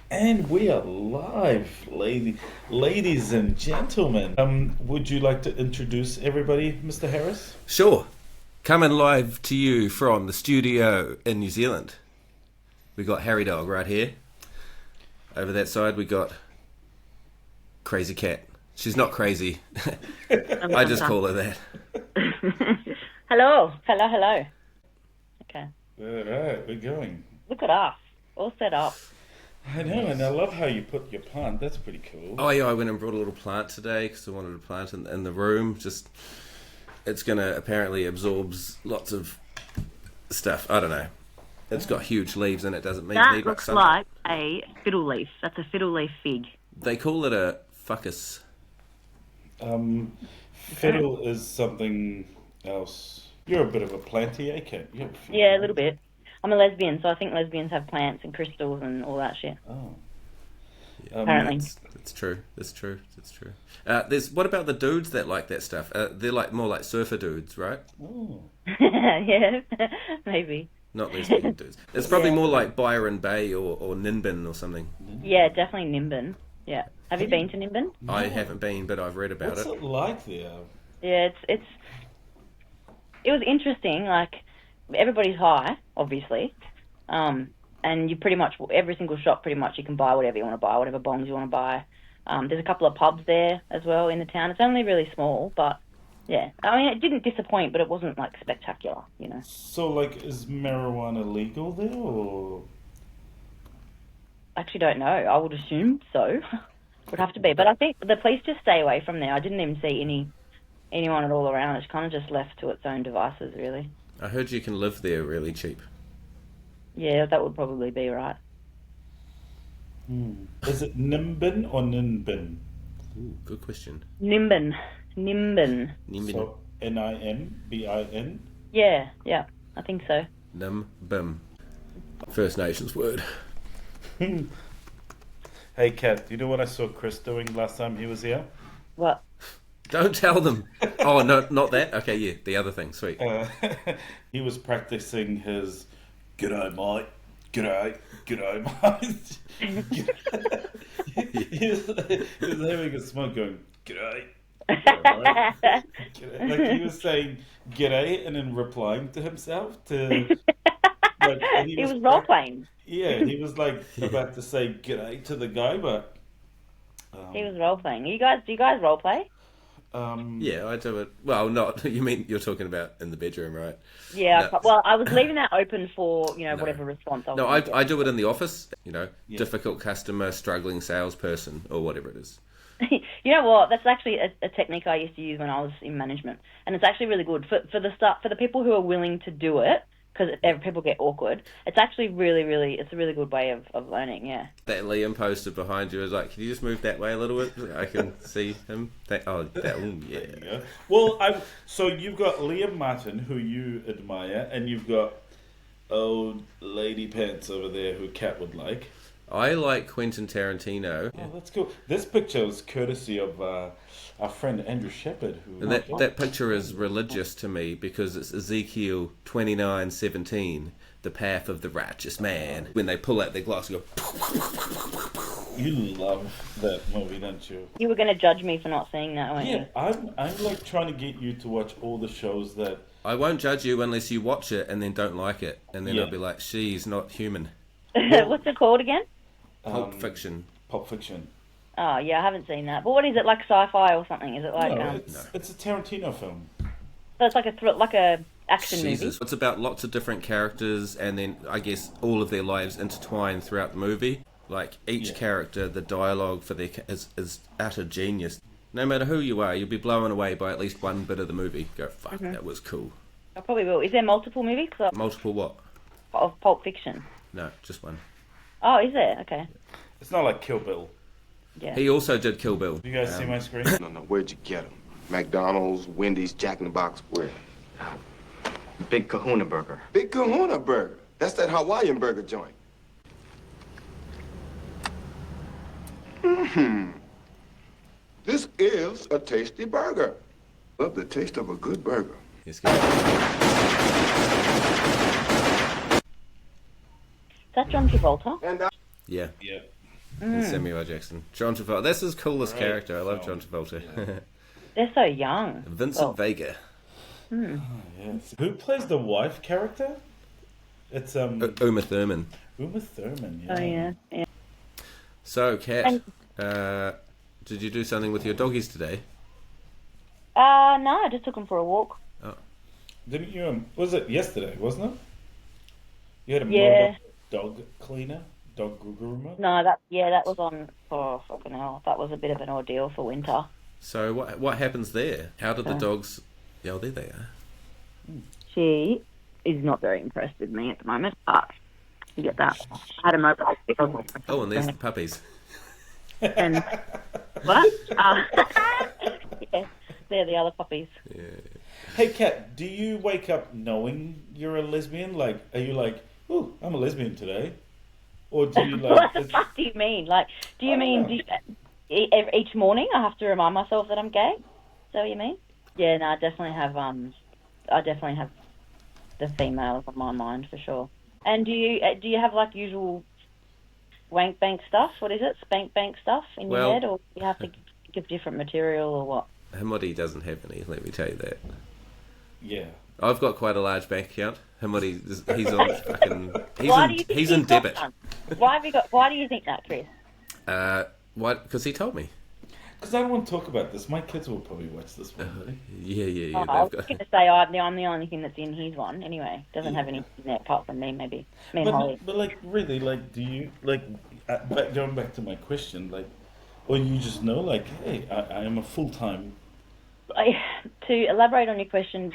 And we are live, ladies and gentlemen. Would you like to introduce everybody, Mr. Harris? Sure. Coming live to you from the studio in New Zealand. We got Harry Dog right here. Over that side we got Crazy Cat. She's not crazy. I just call her that. Hello. Okay. All right, we're going. Look at us, all set up. I know, and I love how you put your plant. That's pretty cool. Oh yeah, I went and brought a little plant today because I wanted a plant in the room. Just, it's gonna apparently absorbs lots of stuff. I don't know. It's got huge leaves and it doesn't need That much looks sunlight. like a fiddle leaf. That's a fiddle leaf fig. They call it a fucus. Fiddle is something else. You're a bit of a planty, eh, Kat? Yeah, a little bit. I'm a lesbian, so I think lesbians have plants and crystals and all that shit. Oh. Apparently. That's true. That's true. What about the dudes that like that stuff? They're like more like surfer dudes, right? Oh. Yeah, maybe. Not lesbian dudes. It's probably more like Byron Bay or Ninbin or something. Yeah, definitely Nimbin. Yeah. Have you been to Nimbin? I haven't been, but I've read about What's it. it like there? Yeah, it was interesting. Like, everybody's high, obviously. And you pretty much, every single shop, pretty much, you can buy whatever you want to buy, whatever bongs you want to buy. There's a couple of pubs there as well in the town. It's only really small, but yeah. I mean, it didn't disappoint, but it wasn't, like, spectacular, you know. So, like, is marijuana legal there, or...? I actually don't know. I would assume so. Would have to be. But I think the police just stay away from there. I didn't even see anyone at all around. It's kind of just left to its own devices, really. I heard you can live there really cheap. Yeah, that would probably be right. Is it Nimbin or Ninbin? Ooh, good question. Nimbin. So, Ninbin? Yeah, I think so. Nimbin. First Nations word. Hey, Kat, do you know what I saw Chris doing last time he was here? What? Don't tell them. Oh, no, not that? Okay, yeah, the other thing, sweet. He was practicing his "G'day, mate. G'day, mate." he was having a smoke going, "G'day." G'day, mate." G'day. Like he was saying "G'day" and then replying to himself to. Like, and He was role playing. Yeah, he was like about to say "G'day" to the guy, but He was role playing. Do you guys role play? Yeah, I do it. Well, not. You mean you're talking about in the bedroom, right? Yeah. No. Well, I was leaving that open for whatever response I was. No, I do it in the office. Yeah. Difficult customer, struggling salesperson, or whatever it is. You know what? That's actually a technique I used to use when I was in management, and it's actually really good for the people who are willing to do it. Because people get awkward. It's actually it's a really good way of learning, yeah. That Liam posted behind you is like, can you just move that way a little bit? I can see him. Yeah. Well, so you've got Liam Martin, who you admire, and you've got old Lady Pants over there, who Kat would like. I like Quentin Tarantino. Oh, that's cool. This picture is courtesy of our friend Andrew Shepherd. And that picture is religious to me because it's Ezekiel 29:17, the path of the righteous man. When they pull out their glass and go... You love that movie, don't you? You were going to judge me for not seeing that, weren't you? Yeah, I'm like trying to get you to watch all the shows that... I won't judge you unless you watch it and then don't like it. And then I'll be like, she's not human. What's it called again? Pulp Fiction. Pulp Fiction. Oh, yeah, I haven't seen that. But what is it, like sci-fi or something? Is it like... No, it's a Tarantino film. So it's like a action movie? It's about lots of different characters and then, I guess, all of their lives intertwined throughout the movie. Like, each character, the dialogue for their is utter genius. No matter who you are, you'll be blown away by at least one bit of the movie. Go, fuck, that was cool. I probably will. Is there multiple movies? Multiple what? Of Pulp Fiction? No, just one. Oh, is there? Okay. It's not like Kill Bill. Yeah. He also did Kill Bill. You guys see my screen? No, where'd you get them? McDonald's, Wendy's, Jack in the Box, where? Big Kahuna Burger. Big Kahuna Burger. That's that Hawaiian burger joint. This is a tasty burger. Love the taste of a good burger. Yes, good. Is that John Travolta? And Yeah. Yeah. And Samuel L. Jackson. John Travolta. That's his coolest Great character. I love John film. Travolta. They're so young. Vincent Well, Vega. Yes. Who plays the wife character? It's Uma Thurman. Uma Thurman. Yeah. oh yeah, yeah. So, Kat, And- did you do something with your doggies today? No, I just took them for a walk. Didn't you? Was it yesterday? Wasn't it? You had a Yeah. dog cleaner, dog groomer. No, that was on. Oh fucking hell, that was a bit of an ordeal for winter. So, what happens there? How did the dogs... Yeah, there they are. She is not very impressed with me at the moment, but you get that. I had a mobile. Oh, and there's the puppies. And what? Yeah, they're the other puppies. Yeah. Hey, Kat, do you wake up knowing you're a lesbian? Like, are you like, oh, I'm a lesbian today? Or do you like... What the fuck do you mean? Like, do you mean each morning I have to remind myself that I'm gay? Is that what you mean? Yeah, no, I definitely have. I definitely have the females on my mind for sure. And do you have like usual wank bank stuff? What is it? Spank bank stuff in your head, or you have to give different material, or what? Hamodi doesn't have any, let me tell you that. Yeah. I've got quite a large bank account. Hamodi, he's on fucking... Why do you think he's in got debit. one? Why do you think that, Chris? Why? Because he told me. Because I don't want to talk about this. My kids will probably watch this one. Yeah. I was going to say I'm the only thing that's in his one. Anyway, doesn't have anything there apart from me, maybe. Me and Holly. But like, really, like, do you, like, going back to my question, like, or you just know, like, hey, I am a full-time... To elaborate on your question,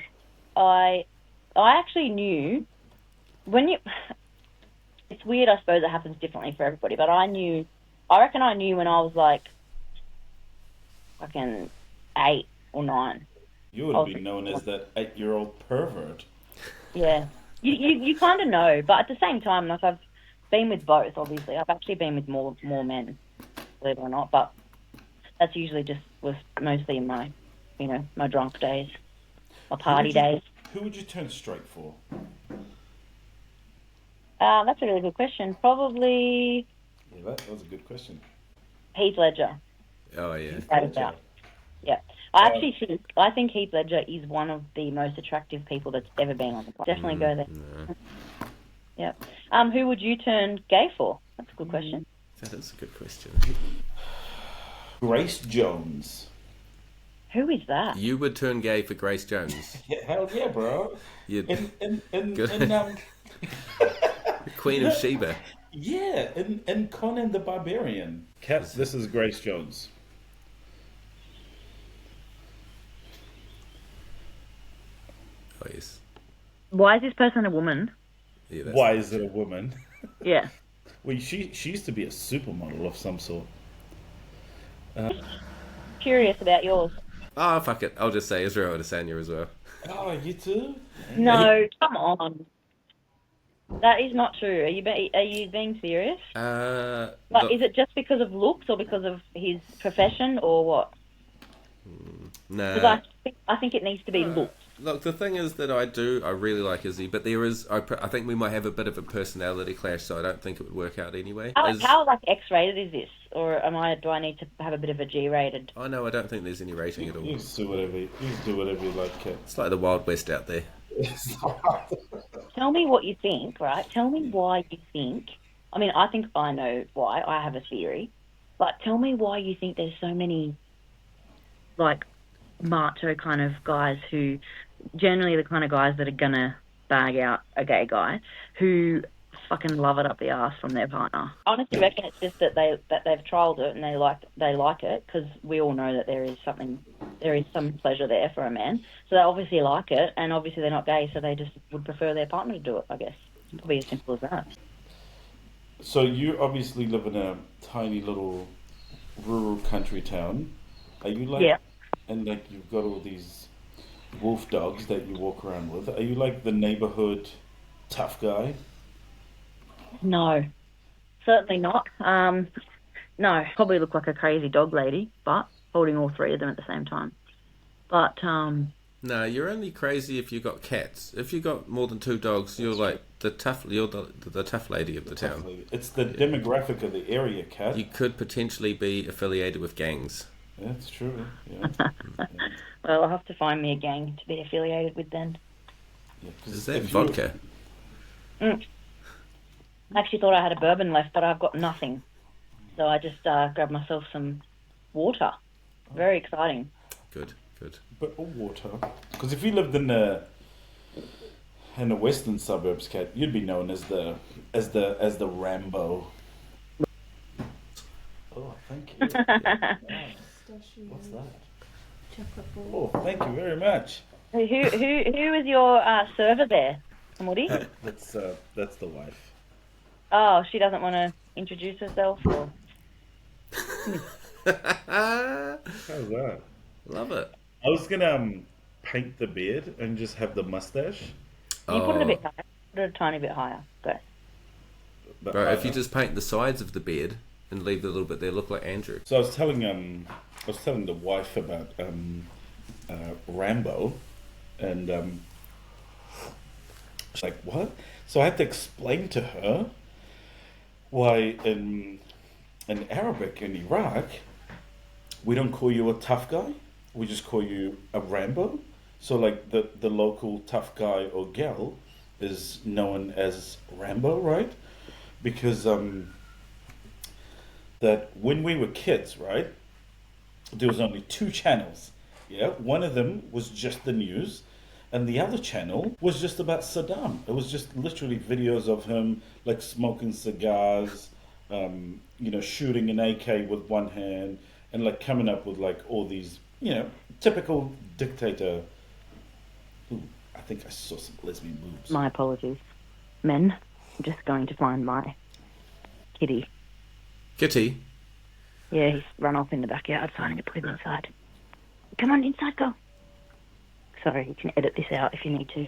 I actually knew when you... It's weird, I suppose it happens differently for everybody, but I reckon I knew when I was like fucking 8 or 9. You would be known as that 8-year-old pervert. Yeah. You kind of know, but at the same time, like, I've been with both, obviously. I've actually been with more men, believe it or not, but that's usually was mostly in my, my drunk days, my party days. Who would you turn straight for? That's a really good question. Probably Yeah, that was a good question. Heath Ledger. Oh, yeah. Without a doubt. Yeah. I think Heath Ledger is one of the most attractive people that's ever been on the planet. Definitely go there. No. Yeah. Who would you turn gay for? That's a good question. That is a good question. Grace Jones. Who is that? You would turn gay for Grace Jones. Yeah, hell yeah, bro. You'd... And Queen of Sheba. yeah, and Conan the Barbarian. Kat, this is Grace Jones. Oh, yes. Why is this person a woman? Yeah, Why is it a woman? Yeah. Well, she used to be a supermodel of some sort. Curious about yours. Oh, fuck it. I'll just say Israel Adesanya as well. Oh, you too? No, come on. That is not true. Are you being serious? Like, is it just because of looks or because of his profession or what? No. Because I think it needs to be looks. Look, the thing is that I really like Izzy, but there is, I think we might have a bit of a personality clash, so I don't think it would work out anyway. How like X-rated is this? Or do I need to have a bit of a G-rated? Oh no, I don't think there's any rating at all. You just do whatever you like, Kat. It's like the Wild West out there. Tell me what you think, right? Tell me why you think. I mean, I think I know why. I have a theory. But tell me why you think there's so many, like, macho kind of guys who, generally the kind of guys that are going to bag out a gay guy, who fucking love it up the arse from their partner. I honestly reckon it's just that they've trialled it and they like it, because we all know that there is some pleasure there for a man. So they obviously like it, and obviously they're not gay, so they just would prefer their partner to do it, I guess. It could be as simple as that. So you obviously live in a tiny little rural country town. Are you like... Yeah. And like you've got all these wolf dogs that you walk around with. Are you like the neighborhood tough guy? No, certainly not. No, probably look like a crazy dog lady, but holding all three of them at the same time. But No, you're only crazy if you got cats. If you got more than 2 dogs, you're like the tough lady of the town. It's the demographic of the area, Cat. You could potentially be affiliated with gangs. That's true. Yeah. Well, I'll have to find me a gang to be affiliated with then. Yeah, 'cause Is that if you- vodka? I actually thought I had a bourbon left, but I've got nothing. So I just grabbed myself some water. Very exciting. Good, good. But water. Because if you lived in the western suburbs, Cat, you'd be known as the Rambo. Oh, thank you. What's that? Chocolate ball. Oh, thank you very much. Who is your server there, Woody? That's the wife. Oh, she doesn't want to introduce herself, or How's that? Love it. I was gonna paint the beard and just have the mustache. you put it a bit higher, put it a tiny bit higher. Go. But Bro, if you just paint the sides of the beard and leave the little bit there, look like Andrew. So I was telling the wife about Rambo, and she's like, "What?" So I had to explain to her why in Arabic in Iraq we don't call you a tough guy, we just call you a Rambo. So like the local tough guy or gal is known as Rambo, right? Because that when we were kids, right, there was only 2 channels. Yeah, one of them was just the news, and the other channel was just about Saddam. It was just literally videos of him like smoking cigars, shooting an AK with one hand, and like coming up with like all these, typical dictator. Ooh, I think I saw some lesbian boobs. My apologies, men. I'm just going to find my kitty. Kitty? Yeah, he's run off in the backyard, so I need to put him inside. Come on, inside, go. Sorry, you can edit this out if you need to.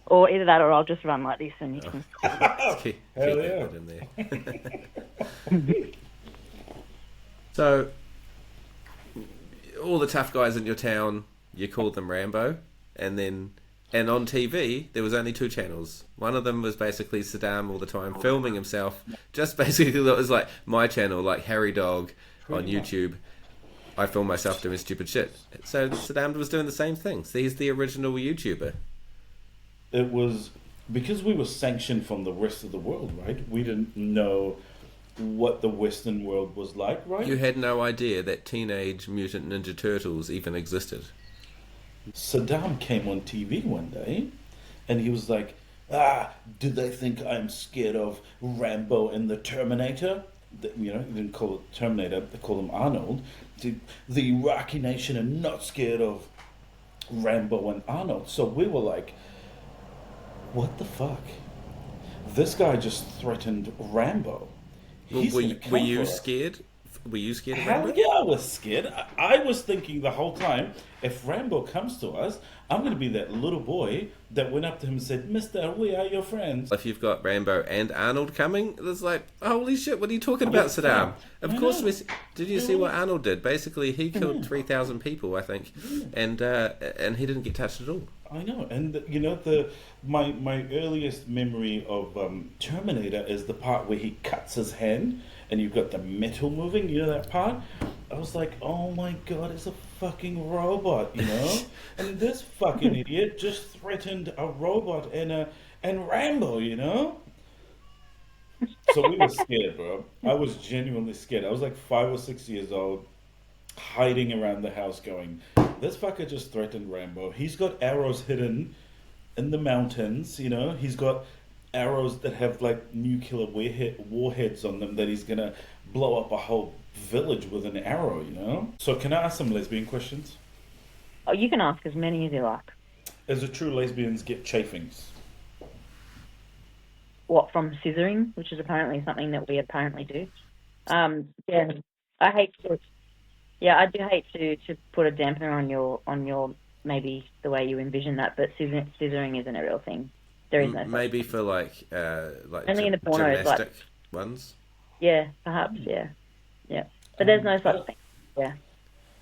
Or either that, or I'll just run like this and you can. Keep Hell that yeah. bit in there. So, all the tough guys in your town, you called them Rambo, and on TV there was only 2 channels. One of them was basically Saddam all the time filming himself. Just basically, it was like my channel, like Harry Dog on YouTube. I film myself doing stupid shit. So Saddam was doing the same thing. So he's the original YouTuber. It was because we were sanctioned from the rest of the world, right? We didn't know what the Western world was like, right? You had no idea that Teenage Mutant Ninja Turtles even existed. Saddam came on TV one day, and he was like, do they think I'm scared of Rambo and the Terminator? He didn't call it Terminator, they called him Arnold. The Iraqi nation are not scared of Rambo and Arnold. So we were like, what the fuck? This guy just threatened Rambo. He's gonna come Were you for us. scared? Were you scared of Hell Rambo? yeah, I was scared. I was thinking the whole time, if Rambo comes to us, I'm going to be that little boy that went up to him and said, "Mister, we are your friends." If you've got Rambo and Arnold coming, it's like, holy shit, what are you talking about, Saddam? Of course, did you see what Arnold did? Basically, he killed 3,000 people, I think, and he didn't get touched at all. I know, and my earliest memory of Terminator is the part where he cuts his hand and you've got the metal moving. You know that part? I was like, oh my god, it's a fucking robot, and this fucking idiot just threatened a robot and Rambo, So we were scared, bro. I was genuinely scared. I was like 5 or 6 years old, hiding around the house going, this fucker just threatened Rambo. He's got arrows hidden in the mountains, He's got arrows that have like nuclear warheads on them that he's going to blow up a whole village with an arrow, So can I ask some lesbian questions? Oh, you can ask as many as you like. As a true lesbians get chafings? What, from scissoring, which is apparently something that we apparently do. Yeah, I hate to. Yeah, I do hate to put a dampener on your maybe the way you envision that, but scissoring isn't a real thing. There is no. Maybe for like only in the pornos, gymnastic ones. Yeah, perhaps. Yeah. But there's no such thing. Yeah.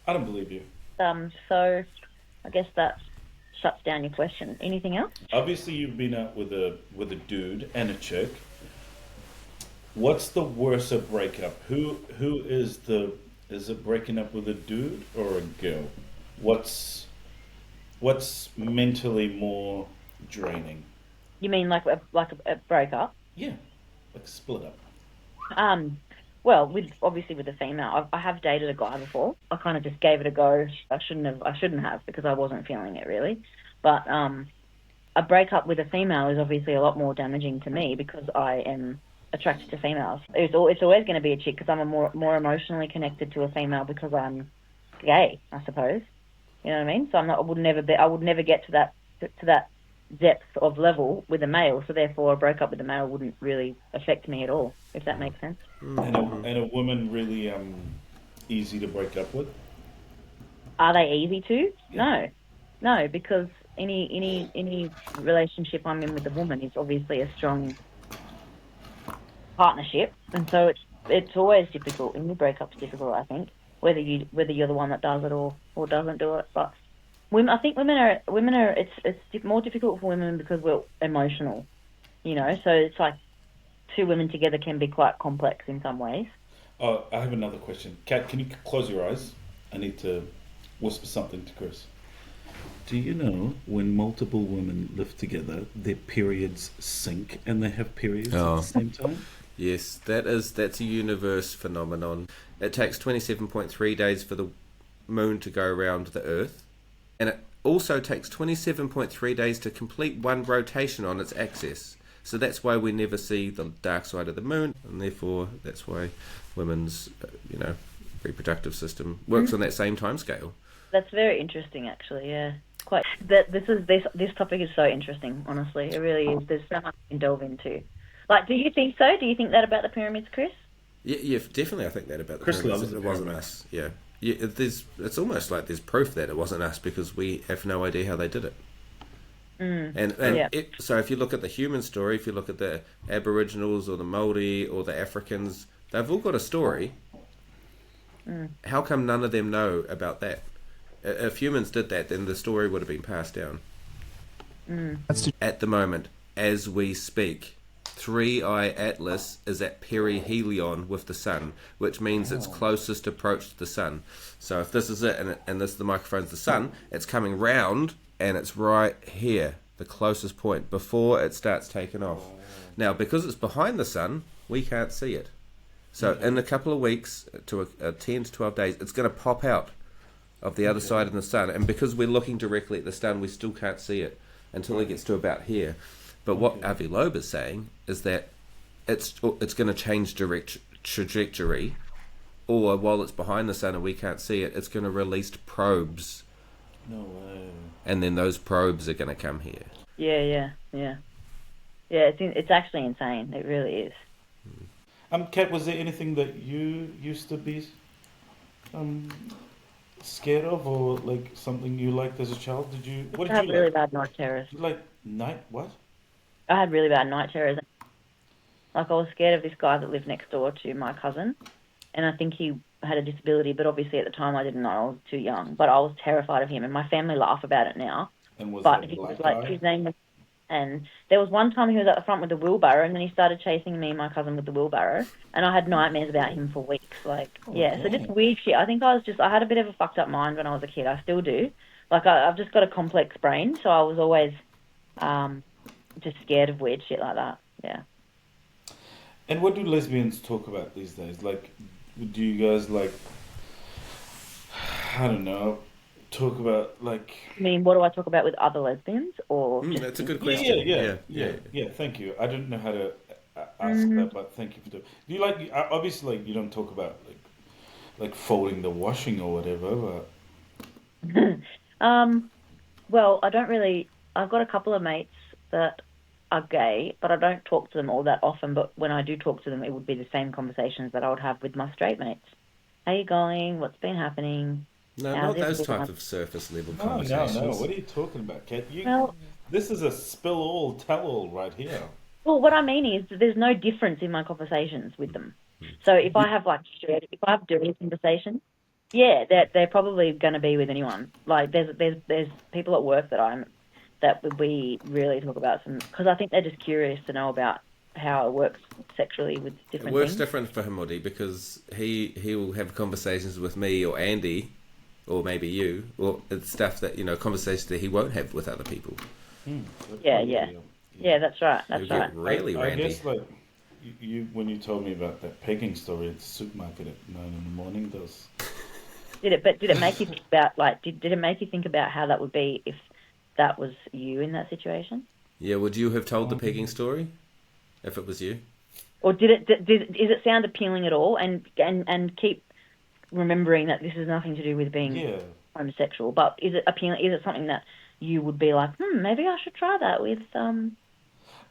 I don't believe you. So I guess that shuts down your question. Anything else? Obviously, you've been out with a dude and a chick. What's the worse of breakup? Who is it breaking up with a dude or a girl? What's mentally more draining? You mean like a breakup? Yeah, like split up. Well, obviously with a female, I have dated a guy before. I kind of just gave it a go. I shouldn't have because I wasn't feeling it really. But a breakup with a female is obviously a lot more damaging to me because I am attracted to females. It's always going to be a chick because I'm more emotionally connected to a female because I'm gay, I suppose. You know what I mean? So I would never get to that depth of level with a male. So therefore, a breakup with a male wouldn't really affect me at all, if that makes sense. And a woman really easy to break up with? Are they easy to? Yeah. No, because any relationship I'm in with a woman is obviously a strong partnership, and so it's always difficult. Any breakup's difficult, I think, whether you're the one that does it or doesn't do it. But I think women are it's more difficult for women because we're emotional, you know. So it's like two women together can be quite complex in some ways. Oh, I have another question. Kat, can you close your eyes? I need to whisper something to Chris. Do you know when multiple women live together, their periods sync and they have periods at the same time? Yes, that's a universe phenomenon. It takes 27.3 days for the moon to go around the Earth, and it also takes 27.3 days to complete one rotation on its axis. So that's why we never see the dark side of the moon, and therefore that's why women's reproductive system works on that same time scale. That's very interesting, actually. Yeah, quite. This topic is so interesting. Honestly, it really is. There's so much you can delve into. Like, do you think so? Do you think that about the pyramids, Chris? Yeah, definitely. I think that about the Chris pyramids. loves the It wasn't pyramids. us. Yeah. It's almost like there's proof that it wasn't us because we have no idea how they did it. Yeah. So if you look at the human story, if you look at the Aboriginals or the Māori or the Africans, they've all got a story. How come none of them know about that? If humans did that, then the story would have been passed down. At the moment, as we speak, 3-eye Atlas is at perihelion with the sun, which means it's closest approach to the sun. So if this is it, and this the microphone's the sun, it's coming round, and it's right here, the closest point, before it starts taking off. Now, because it's behind the sun, we can't see it. So in a couple of weeks, to 10 to 12 days, it's going to pop out of the other side of the sun. And because we're looking directly at the sun, we still can't see it until it gets to about here. But what Avi Loeb is saying is that it's going to change trajectory, or while it's behind the sun and we can't see it, it's going to release probes. No way. And then those probes are going to come here. Yeah. It's actually insane. It really is. Kat, was there anything that you used to be scared of, or like something you liked as a child? What I did had you really like? bad night terrors. You like night what? I had really bad night terrors. Like, I was scared of this guy that lived next door to my cousin, and I think he had a disability, but obviously at the time I didn't know. I was too young, but I was terrified of him, and my family laugh about it now. And was But it a he was black like, guy? his name was, and there was one time he was at the front with the wheelbarrow, and then he started chasing me and my cousin with the wheelbarrow, and I had nightmares about him for weeks. Like, so just weird shit. I think I had a bit of a fucked up mind when I was a kid. I still do. Like, I've just got a complex brain, so I was always just scared of weird shit like that. Yeah. And what do lesbians talk about these days? Like, do you guys like, I don't know, talk about like? I mean, what do I talk about with other lesbians, or just That's a good question. Yeah. Thank you. I didn't know how to ask that, but thank you for doing. Do you like? Obviously, like, you don't talk about like folding the washing or whatever, but well, I don't really. I've got a couple of mates that are gay, but I don't talk to them all that often. But when I do talk to them, it would be the same conversations that I would have with my straight mates. How you going? What's been happening? No, How's not those everything? type of surface level no. conversations. What are you talking about, Kat? Well, This is a spill all, tell all right here. well, what I mean is there's no difference in my conversations with them. So if I have dirty conversations, Yeah, they're probably going to be with anyone. Like, there's people at work that we really talk about some, because I think they're just curious to know about how it works sexually with It different works things. different for him, Woody, because he will have conversations with me or Andy, or maybe you, or it's stuff that, conversations that he won't have with other people. Yeah, that's right. That's He'll right. get really I randy. guess like you when you told me about that pegging story at the supermarket at 9 in the morning, those. Did it make you think about, like, did it make you think about how that would be if that was you in that situation? Yeah, would you have told the pegging story if it was you? Or did it sound appealing at all? And keep remembering that this has nothing to do with being homosexual, but is it appealing? Is it something that you would be like, maybe I should try that with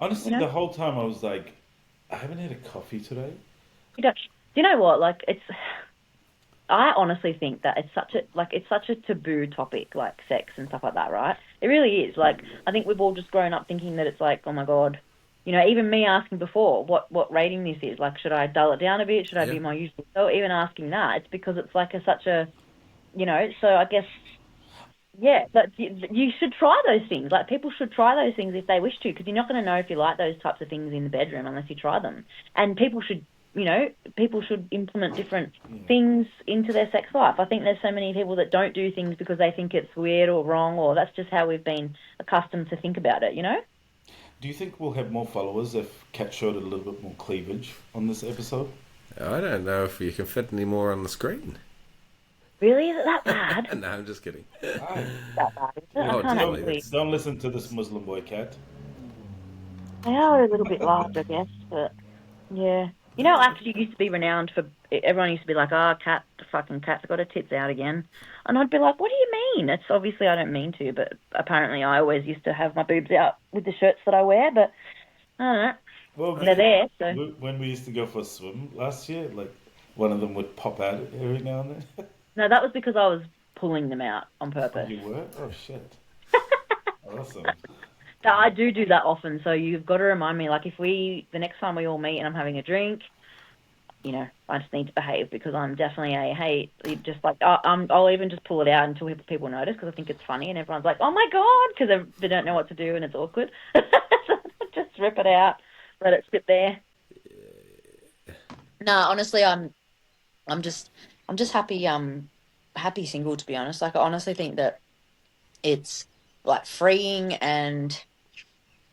Honestly, the whole time I was like, I haven't had a coffee today. Do you know what? Like, I honestly think that it's such a taboo topic, like sex and stuff like that, right? It really is. Like, I think we've all just grown up thinking that it's like, oh my God, even me asking before what rating this is, like, should I dull it down a bit? Should I be my usual? So even asking that, it's because it's like such a, so I guess, yeah, but you should try those things. Like, people should try those things if they wish to, because you're not going to know if you like those types of things in the bedroom unless you try them. And people should implement different things into their sex life. I think there's so many people that don't do things because they think it's weird or wrong, or that's just how we've been accustomed to think about it, Do you think we'll have more followers if Kat showed a little bit more cleavage on this episode? I don't know if you can fit any more on the screen. Really? Is it that bad? No, I'm just kidding. That bad, is it? Oh, I can't definitely. actually... Don't listen to this Muslim boy, Kat. They are a little bit large, I guess, but yeah. Actually used to be renowned for, everyone used to be like, Kat's got her tits out again. And I'd be like, what do you mean? It's obviously I don't mean to, but apparently I always used to have my boobs out with the shirts that I wear, but I don't know. Well, they're there, so. When we used to go for a swim last year, like, one of them would pop out every now and then. No, that was because I was pulling them out on purpose. You were? Oh, shit. Awesome. No, I do that often, so you've got to remind me, like, the next time we all meet and I'm having a drink, I just need to behave, because I'm definitely just like, I'll even just pull it out until people notice, because I think it's funny and everyone's like, oh my God, because they don't know what to do and it's awkward. Just rip it out, let it sit there. No, honestly, I'm just happy, happy single, to be honest. Like, I honestly think that it's like freeing, and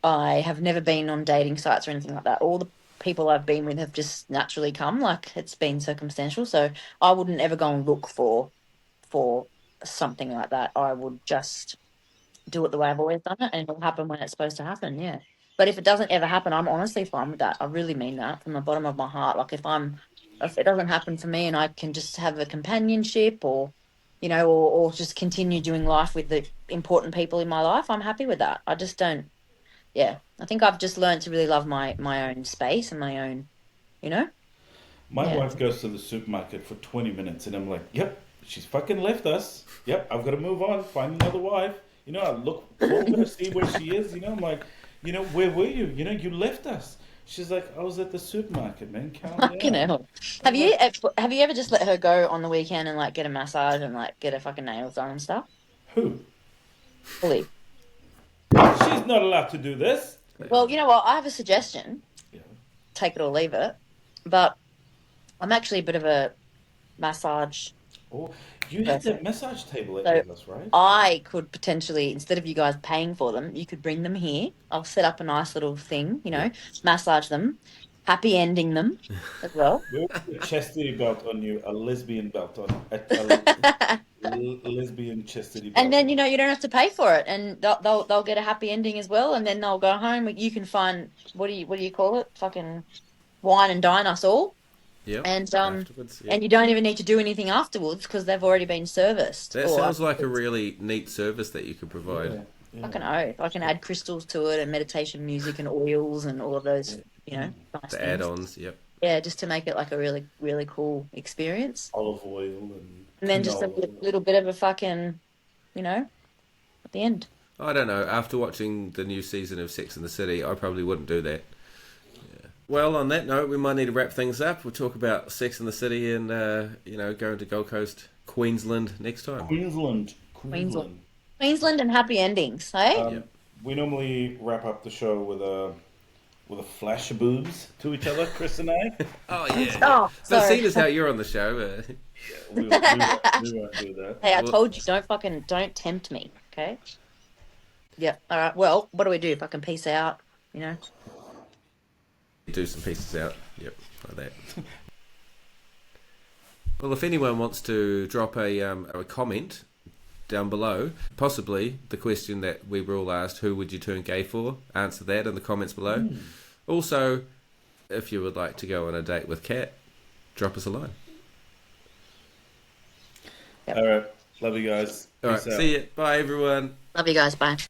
I have never been on dating sites or anything like that. All the people I've been with have just naturally come, like, it's been circumstantial. So I wouldn't ever go and look for something like that. I would just do it the way I've always done it, and it'll happen when it's supposed to happen, yeah. But if it doesn't ever happen, I'm honestly fine with that. I really mean that from the bottom of my heart. Like, if it doesn't happen for me and I can just have a companionship, or or just continue doing life with the important people in my life, I'm happy with that. I just don't, I think I've just learned to really love my own space and my own, My wife goes to the supermarket for 20 minutes and I'm like, yep, she's fucking left us. Yep, I've got to move on, find another wife. I look for her, see where she is. I'm like, where were you? You left us. She's like, I was at the supermarket, man. Calm fucking down. hell. Have you ever just let her go on the weekend and, like, get a massage and, like, get her fucking nails done and stuff? Who? Fully. She's not allowed to do this. Well, you know what? I have a suggestion. Yeah. Take it or leave it. But I'm actually a bit of a massage. Oh, you had that massage table at So Atlas, right? I could potentially, instead of you guys paying for them, you could bring them here. I'll set up a nice little thing, massage them, happy ending them as well. We'll put a chastity belt on you, a lesbian belt on lesbian chastity belt. And then, you don't have to pay for it, and they'll get a happy ending as well, and then they'll go home. You can find, what do you call it? Fucking wine and dine us all. Yeah. And afterwards, and you don't even need to do anything afterwards because they've already been serviced. That sounds like a really neat service that you could provide. Yeah. I can I can add crystals to it and meditation music and oils and all of those, nice The things. add-ons, yep. Yeah, just to make it like a really, really cool experience. Olive oil And then just a little bit of a fucking, at the end. I don't know. After watching the new season of Sex and the City, I probably wouldn't do that. Yeah. Well, on that note, we might need to wrap things up. We'll talk about Sex and the City and, going to Gold Coast Queensland next time. Queensland. Queensland and happy endings, hey? We normally wrap up the show with a flash of boobs to each other, Chris and I. Oh yeah. Oh, So sorry. seeing as how you're on the show, We won't do that. Hey, I told you, don't tempt me, okay? Yeah. All right. Well, what do we do? Fucking peace out, you know? do some pieces out. Yep, like that. Well, if anyone wants to drop a comment down below, possibly the question that we were all asked, who would you turn gay for? Answer that in the comments below. Also, if you would like to go on a date with Kat, drop us a line. All right. Love you guys. All right. Peace out. See you. Bye, everyone. Love you guys. Bye.